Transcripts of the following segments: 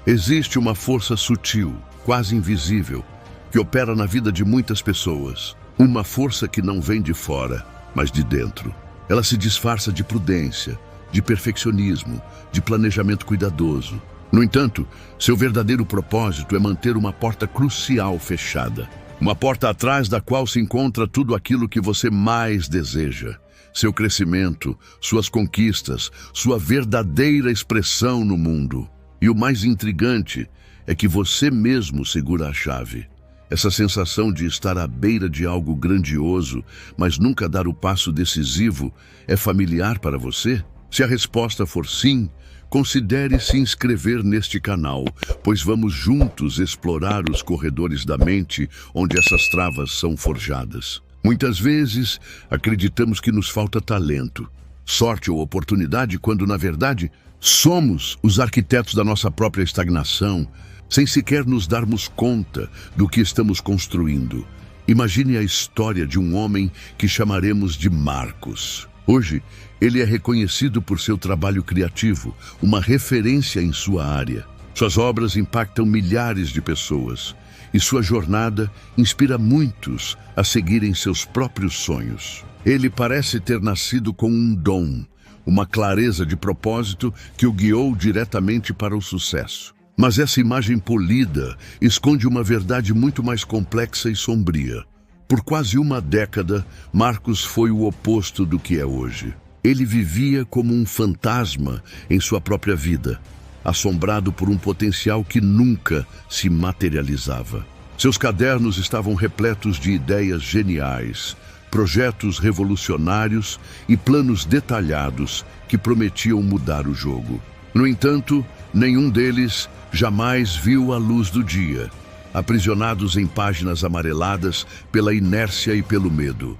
Existe uma força sutil, quase invisível, que opera na vida de muitas pessoas. Uma força que não vem de fora, mas de dentro. Ela se disfarça de prudência, de perfeccionismo, de planejamento cuidadoso. No entanto, seu verdadeiro propósito é manter uma porta crucial fechada. Uma porta atrás da qual se encontra tudo aquilo que você mais deseja. Seu crescimento, suas conquistas, sua verdadeira expressão no mundo. E o mais intrigante é que você mesmo segura a chave. Essa sensação de estar à beira de algo grandioso, mas nunca dar o passo decisivo, é familiar para você? Se a resposta for sim, considere se inscrever neste canal, pois vamos juntos explorar os corredores da mente onde essas travas são forjadas. Muitas vezes, acreditamos que nos falta talento, sorte ou oportunidade, quando, na verdade, somos os arquitetos da nossa própria estagnação, sem sequer nos darmos conta do que estamos construindo. Imagine a história de um homem que chamaremos de Marcos. Hoje, ele é reconhecido por seu trabalho criativo, uma referência em sua área. Suas obras impactam milhares de pessoas e sua jornada inspira muitos a seguirem seus próprios sonhos. Ele parece ter nascido com um dom, uma clareza de propósito que o guiou diretamente para o sucesso. Mas essa imagem polida esconde uma verdade muito mais complexa e sombria. Por quase uma década, Marcos foi o oposto do que é hoje. Ele vivia como um fantasma em sua própria vida, assombrado por um potencial que nunca se materializava. Seus cadernos estavam repletos de ideias geniais, projetos revolucionários e planos detalhados que prometiam mudar o jogo. No entanto, nenhum deles jamais viu a luz do dia, aprisionados em páginas amareladas pela inércia e pelo medo.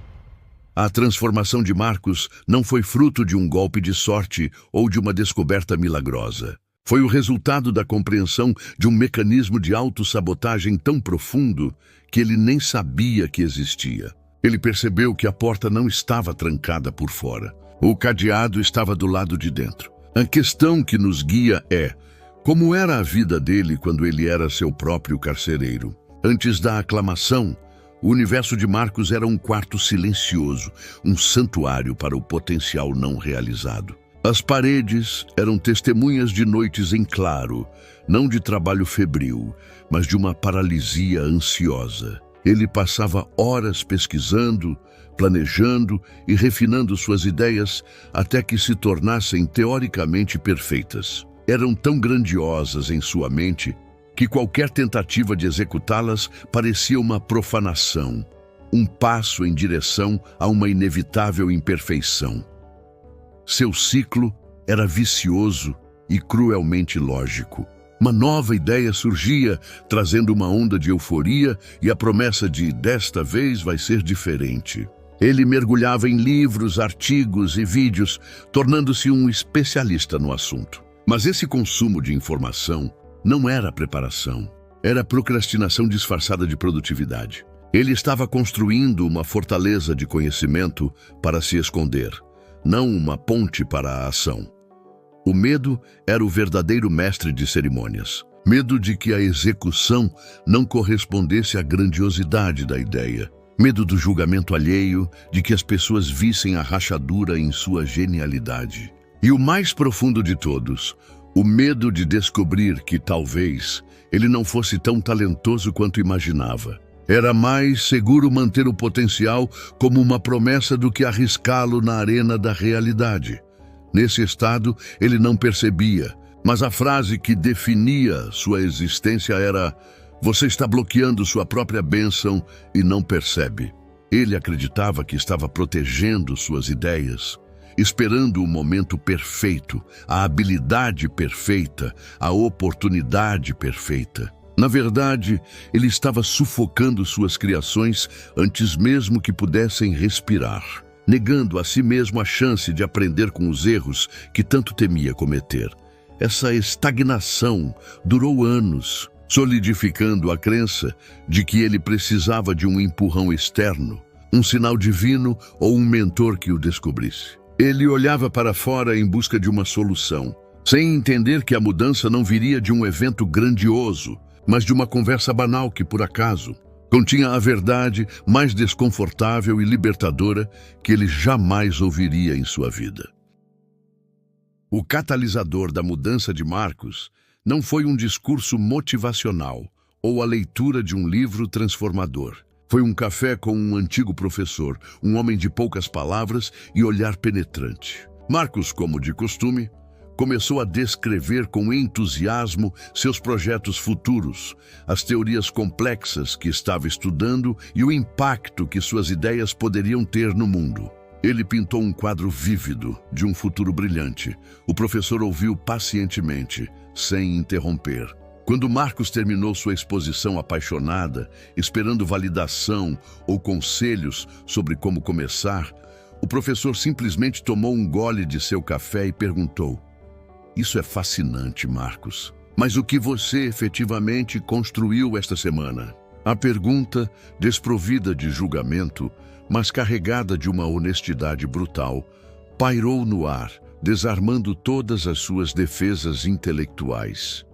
A transformação de Marcos não foi fruto de um golpe de sorte ou de uma descoberta milagrosa. Foi o resultado da compreensão de um mecanismo de autossabotagem tão profundo que ele nem sabia que existia. Ele percebeu que a porta não estava trancada por fora. O cadeado estava do lado de dentro. A questão que nos guia é: como era a vida dele quando ele era seu próprio carcereiro? Antes da aclamação, o universo de Marcos era um quarto silencioso, um santuário para o potencial não realizado. As paredes eram testemunhas de noites em claro, não de trabalho febril, mas de uma paralisia ansiosa. Ele passava horas pesquisando, planejando e refinando suas ideias até que se tornassem teoricamente perfeitas. Eram tão grandiosas em sua mente que qualquer tentativa de executá-las parecia uma profanação, um passo em direção a uma inevitável imperfeição. Seu ciclo era vicioso e cruelmente lógico. Uma nova ideia surgia, trazendo uma onda de euforia e a promessa de desta vez vai ser diferente. Ele mergulhava em livros, artigos e vídeos, tornando-se um especialista no assunto. Mas esse consumo de informação não era preparação, era procrastinação disfarçada de produtividade. Ele estava construindo uma fortaleza de conhecimento para se esconder, não uma ponte para a ação. O medo era o verdadeiro mestre de cerimônias. Medo de que a execução não correspondesse à grandiosidade da ideia. Medo do julgamento alheio, de que as pessoas vissem a rachadura em sua genialidade. E o mais profundo de todos, o medo de descobrir que talvez ele não fosse tão talentoso quanto imaginava. Era mais seguro manter o potencial como uma promessa do que arriscá-lo na arena da realidade. Nesse estado, ele não percebia, mas a frase que definia sua existência era: "Você está bloqueando sua própria bênção e não percebe." Ele acreditava que estava protegendo suas ideias, esperando o momento perfeito, a habilidade perfeita, a oportunidade perfeita. Na verdade, ele estava sufocando suas criações antes mesmo que pudessem respirar, negando a si mesmo a chance de aprender com os erros que tanto temia cometer. Essa estagnação durou anos, solidificando a crença de que ele precisava de um empurrão externo, um sinal divino ou um mentor que o descobrisse. Ele olhava para fora em busca de uma solução, sem entender que a mudança não viria de um evento grandioso, mas de uma conversa banal que, por acaso, continha a verdade mais desconfortável e libertadora que ele jamais ouviria em sua vida. O catalisador da mudança de Marcos não foi um discurso motivacional ou a leitura de um livro transformador. Foi um café com um antigo professor, um homem de poucas palavras e olhar penetrante. Marcos, como de costume, começou a descrever com entusiasmo seus projetos futuros, as teorias complexas que estava estudando e o impacto que suas ideias poderiam ter no mundo. Ele pintou um quadro vívido de um futuro brilhante. O professor ouviu pacientemente, sem interromper. Quando Marcos terminou sua exposição apaixonada, esperando validação ou conselhos sobre como começar, o professor simplesmente tomou um gole de seu café e perguntou: "Isso é fascinante, Marcos. Mas o que você efetivamente construiu esta semana?" A pergunta, desprovida de julgamento, mas carregada de uma honestidade brutal, pairou no ar, desarmando todas as suas defesas intelectuais.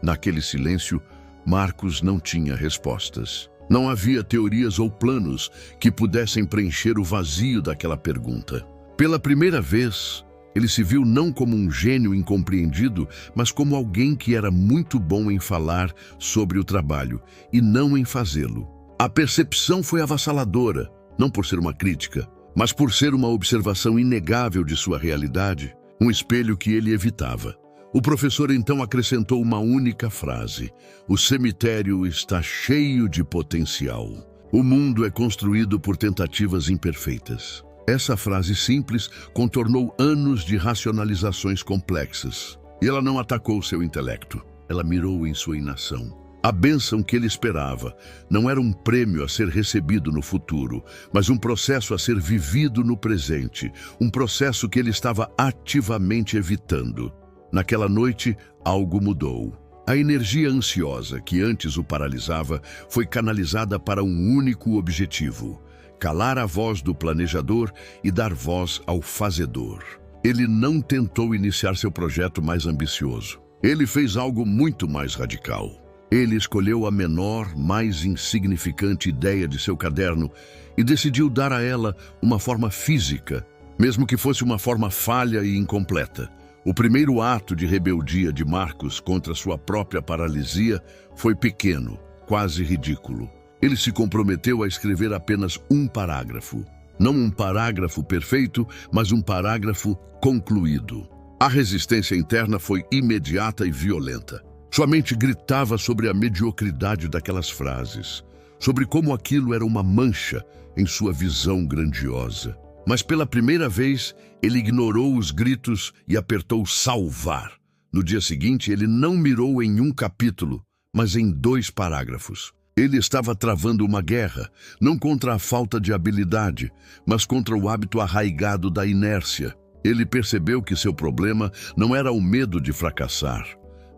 Naquele silêncio, Marcos não tinha respostas. Não havia teorias ou planos que pudessem preencher o vazio daquela pergunta. Pela primeira vez, ele se viu não como um gênio incompreendido, mas como alguém que era muito bom em falar sobre o trabalho e não em fazê-lo. A percepção foi avassaladora, não por ser uma crítica, mas por ser uma observação inegável de sua realidade, um espelho que ele evitava. O professor então acrescentou uma única frase: "O cemitério está cheio de potencial. O mundo é construído por tentativas imperfeitas." Essa frase simples contornou anos de racionalizações complexas. E ela não atacou seu intelecto, ela mirou em sua inação. A bênção que ele esperava não era um prêmio a ser recebido no futuro, mas um processo a ser vivido no presente, um processo que ele estava ativamente evitando. Naquela noite, algo mudou. A energia ansiosa que antes o paralisava foi canalizada para um único objetivo: calar a voz do planejador e dar voz ao fazedor. Ele não tentou iniciar seu projeto mais ambicioso. Ele fez algo muito mais radical. Ele escolheu a menor, mais insignificante ideia de seu caderno e decidiu dar a ela uma forma física, mesmo que fosse uma forma falha e incompleta. O primeiro ato de rebeldia de Marcos contra sua própria paralisia foi pequeno, quase ridículo. Ele se comprometeu a escrever apenas um parágrafo. Não um parágrafo perfeito, mas um parágrafo concluído. A resistência interna foi imediata e violenta. Sua mente gritava sobre a mediocridade daquelas frases, sobre como aquilo era uma mancha em sua visão grandiosa. Mas pela primeira vez, ele ignorou os gritos e apertou salvar. No dia seguinte, ele não mirou em um capítulo, mas em 2 parágrafos. Ele estava travando uma guerra, não contra a falta de habilidade, mas contra o hábito arraigado da inércia. Ele percebeu que seu problema não era o medo de fracassar,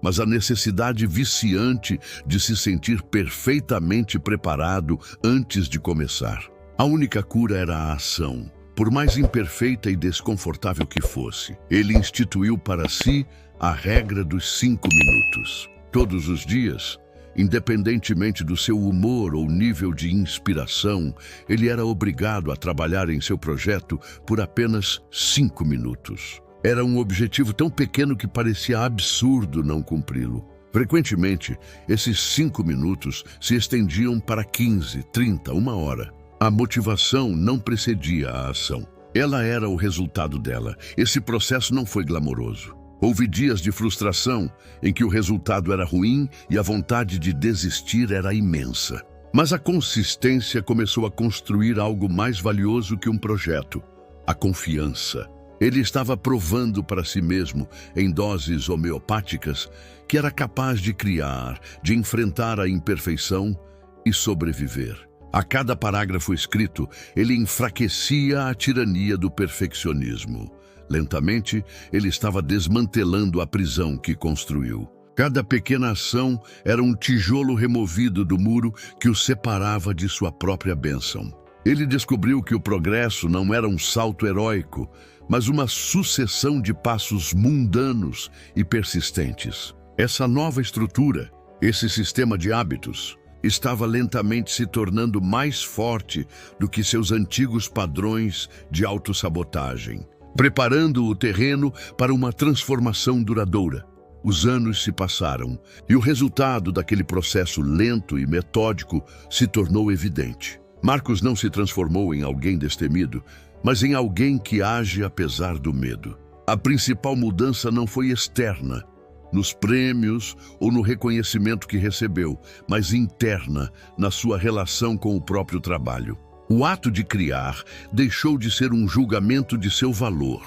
mas a necessidade viciante de se sentir perfeitamente preparado antes de começar. A única cura era a ação. Por mais imperfeita e desconfortável que fosse, ele instituiu para si a regra dos 5 minutos. Todos os dias, independentemente do seu humor ou nível de inspiração, ele era obrigado a trabalhar em seu projeto por apenas 5 minutos. Era um objetivo tão pequeno que parecia absurdo não cumpri-lo. Frequentemente, esses 5 minutos se estendiam para 15, 30, 1 hora. A motivação não precedia a ação. Ela era o resultado dela. Esse processo não foi glamouroso. Houve dias de frustração em que o resultado era ruim e a vontade de desistir era imensa. Mas a consistência começou a construir algo mais valioso que um projeto: a confiança. Ele estava provando para si mesmo, em doses homeopáticas, que era capaz de criar, de enfrentar a imperfeição e sobreviver. A cada parágrafo escrito, ele enfraquecia a tirania do perfeccionismo. Lentamente, ele estava desmantelando a prisão que construiu. Cada pequena ação era um tijolo removido do muro que o separava de sua própria bênção. Ele descobriu que o progresso não era um salto heróico, mas uma sucessão de passos mundanos e persistentes. Essa nova estrutura, esse sistema de hábitos, estava lentamente se tornando mais forte do que seus antigos padrões de autossabotagem, preparando o terreno para uma transformação duradoura. Os anos se passaram e o resultado daquele processo lento e metódico se tornou evidente. Marcos não se transformou em alguém destemido, mas em alguém que age apesar do medo. A principal mudança não foi externa, nos prêmios ou no reconhecimento que recebeu, mas interna, na sua relação com o próprio trabalho. O ato de criar deixou de ser um julgamento de seu valor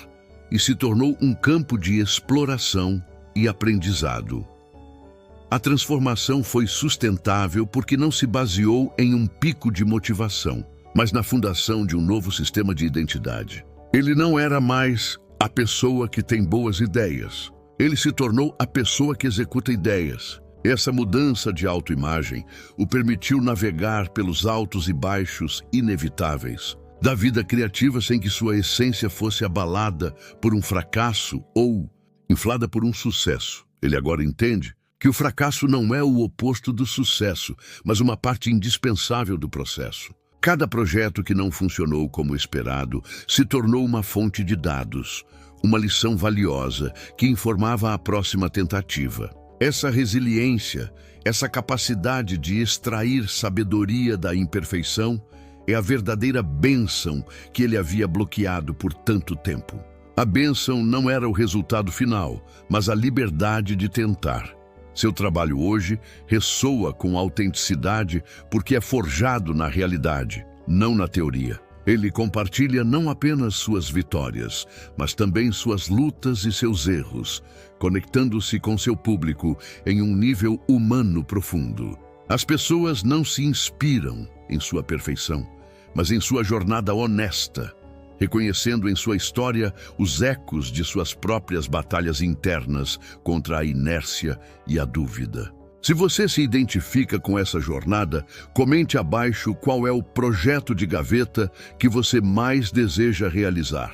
e se tornou um campo de exploração e aprendizado. A transformação foi sustentável porque não se baseou em um pico de motivação, mas na fundação de um novo sistema de identidade. Ele não era mais a pessoa que tem boas ideias. Ele se tornou a pessoa que executa ideias. Essa mudança de autoimagem o permitiu navegar pelos altos e baixos inevitáveis da vida criativa sem que sua essência fosse abalada por um fracasso ou inflada por um sucesso. Ele agora entende que o fracasso não é o oposto do sucesso, mas uma parte indispensável do processo. Cada projeto que não funcionou como esperado se tornou uma fonte de dados, uma lição valiosa que informava a próxima tentativa. Essa resiliência, essa capacidade de extrair sabedoria da imperfeição, é a verdadeira bênção que ele havia bloqueado por tanto tempo. A bênção não era o resultado final, mas a liberdade de tentar. Seu trabalho hoje ressoa com autenticidade porque é forjado na realidade, não na teoria. Ele compartilha não apenas suas vitórias, mas também suas lutas e seus erros, conectando-se com seu público em um nível humano profundo. As pessoas não se inspiram em sua perfeição, mas em sua jornada honesta, reconhecendo em sua história os ecos de suas próprias batalhas internas contra a inércia e a dúvida. Se você se identifica com essa jornada, comente abaixo qual é o projeto de gaveta que você mais deseja realizar.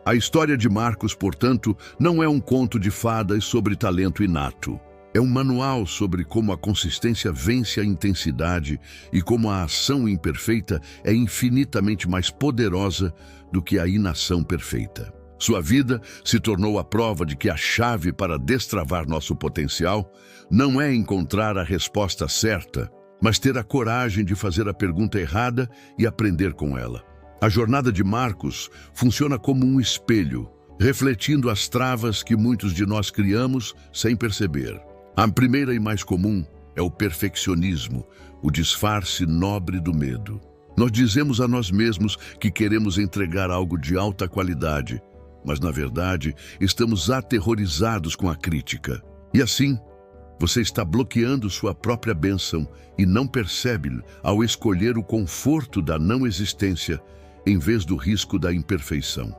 A história de Marcos, portanto, não é um conto de fadas sobre talento inato. É um manual sobre como a consistência vence a intensidade e como a ação imperfeita é infinitamente mais poderosa do que a inação perfeita. Sua vida se tornou a prova de que a chave para destravar nosso potencial não é encontrar a resposta certa, mas ter a coragem de fazer a pergunta errada e aprender com ela. A jornada de Marcos funciona como um espelho, refletindo as travas que muitos de nós criamos sem perceber. A primeira e mais comum é o perfeccionismo, o disfarce nobre do medo. Nós dizemos a nós mesmos que queremos entregar algo de alta qualidade, mas na verdade estamos aterrorizados com a crítica. E assim, você está bloqueando sua própria bênção e não percebe ao escolher o conforto da não existência em vez do risco da imperfeição.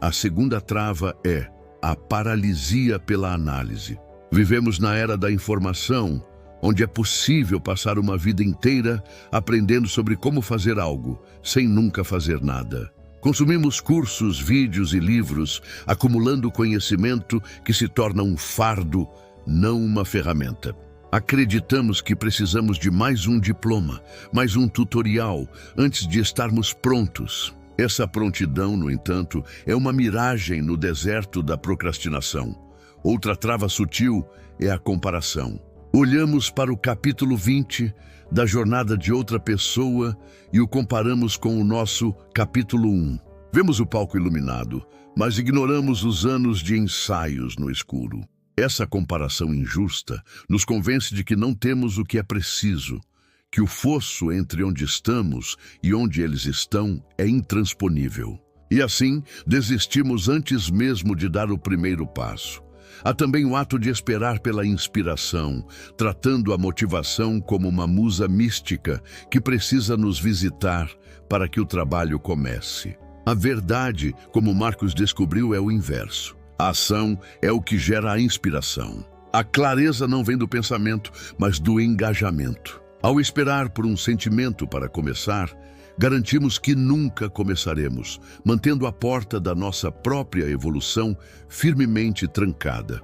A segunda trava é a paralisia pela análise. Vivemos na era da informação, onde é possível passar uma vida inteira aprendendo sobre como fazer algo, sem nunca fazer nada. Consumimos cursos, vídeos e livros, acumulando conhecimento que se torna um fardo, não uma ferramenta. Acreditamos que precisamos de mais um diploma, mais um tutorial, antes de estarmos prontos. Essa prontidão, no entanto, é uma miragem no deserto da procrastinação. Outra trava sutil é a comparação. Olhamos para o capítulo 20 da jornada de outra pessoa e o comparamos com o nosso capítulo 1. Vemos o palco iluminado, mas ignoramos os anos de ensaios no escuro. Essa comparação injusta nos convence de que não temos o que é preciso, que o fosso entre onde estamos e onde eles estão é intransponível. E assim, desistimos antes mesmo de dar o primeiro passo. Há também o ato de esperar pela inspiração, tratando a motivação como uma musa mística que precisa nos visitar para que o trabalho comece. A verdade, como Marcos descobriu, é o inverso. A ação é o que gera a inspiração. A clareza não vem do pensamento, mas do engajamento. Ao esperar por um sentimento para começar, garantimos que nunca começaremos, mantendo a porta da nossa própria evolução firmemente trancada.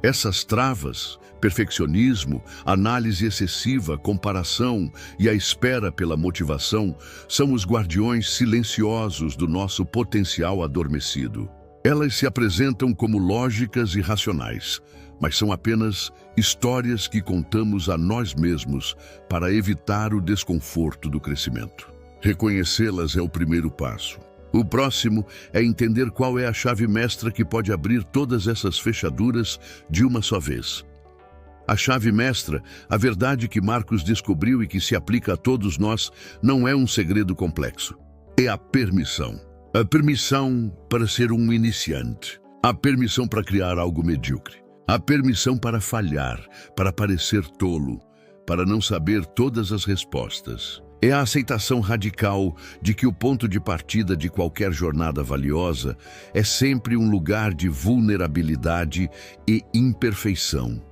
Essas travas, perfeccionismo, análise excessiva, comparação e a espera pela motivação são os guardiões silenciosos do nosso potencial adormecido. Elas se apresentam como lógicas e racionais, mas são apenas histórias que contamos a nós mesmos para evitar o desconforto do crescimento. Reconhecê-las é o primeiro passo. O próximo é entender qual é a chave mestra que pode abrir todas essas fechaduras de uma só vez. A chave mestra, a verdade que Marcos descobriu e que se aplica a todos nós, não é um segredo complexo. É a permissão. A permissão para ser um iniciante. A permissão para criar algo medíocre. A permissão para falhar, para parecer tolo, para não saber todas as respostas. É a aceitação radical de que o ponto de partida de qualquer jornada valiosa é sempre um lugar de vulnerabilidade e imperfeição.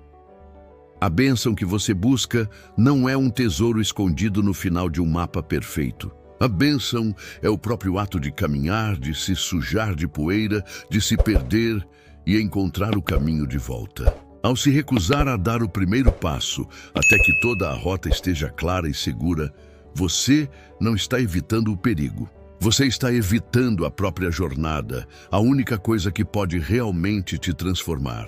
A bênção que você busca não é um tesouro escondido no final de um mapa perfeito. A bênção é o próprio ato de caminhar, de se sujar de poeira, de se perder e encontrar o caminho de volta. Ao se recusar a dar o primeiro passo, até que toda a rota esteja clara e segura, você não está evitando o perigo. Você está evitando a própria jornada, a única coisa que pode realmente te transformar.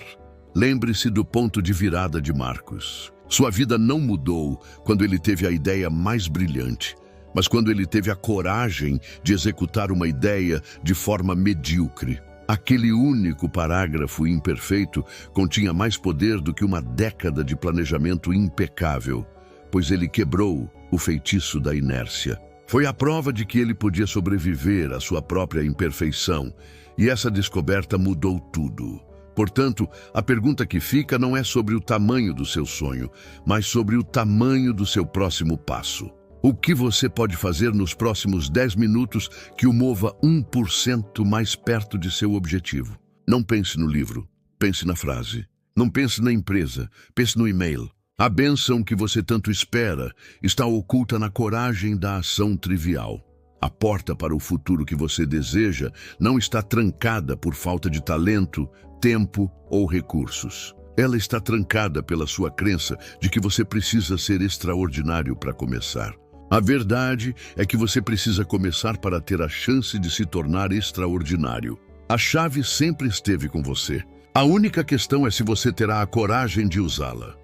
Lembre-se do ponto de virada de Marcos. Sua vida não mudou quando ele teve a ideia mais brilhante, mas quando ele teve a coragem de executar uma ideia de forma medíocre. Aquele único parágrafo imperfeito continha mais poder do que uma década de planejamento impecável, pois ele quebrou o feitiço da inércia. Foi a prova de que ele podia sobreviver à sua própria imperfeição, e essa descoberta mudou tudo. Portanto, a pergunta que fica não é sobre o tamanho do seu sonho, mas sobre o tamanho do seu próximo passo. O que você pode fazer nos próximos 10 minutos que o mova 1% mais perto de seu objetivo? Não pense no livro, pense na frase. Não pense na empresa, pense no e-mail. A bênção que você tanto espera está oculta na coragem da ação trivial. A porta para o futuro que você deseja não está trancada por falta de talento, tempo ou recursos. Ela está trancada pela sua crença de que você precisa ser extraordinário para começar. A verdade é que você precisa começar para ter a chance de se tornar extraordinário. A chave sempre esteve com você. A única questão é se você terá a coragem de usá-la.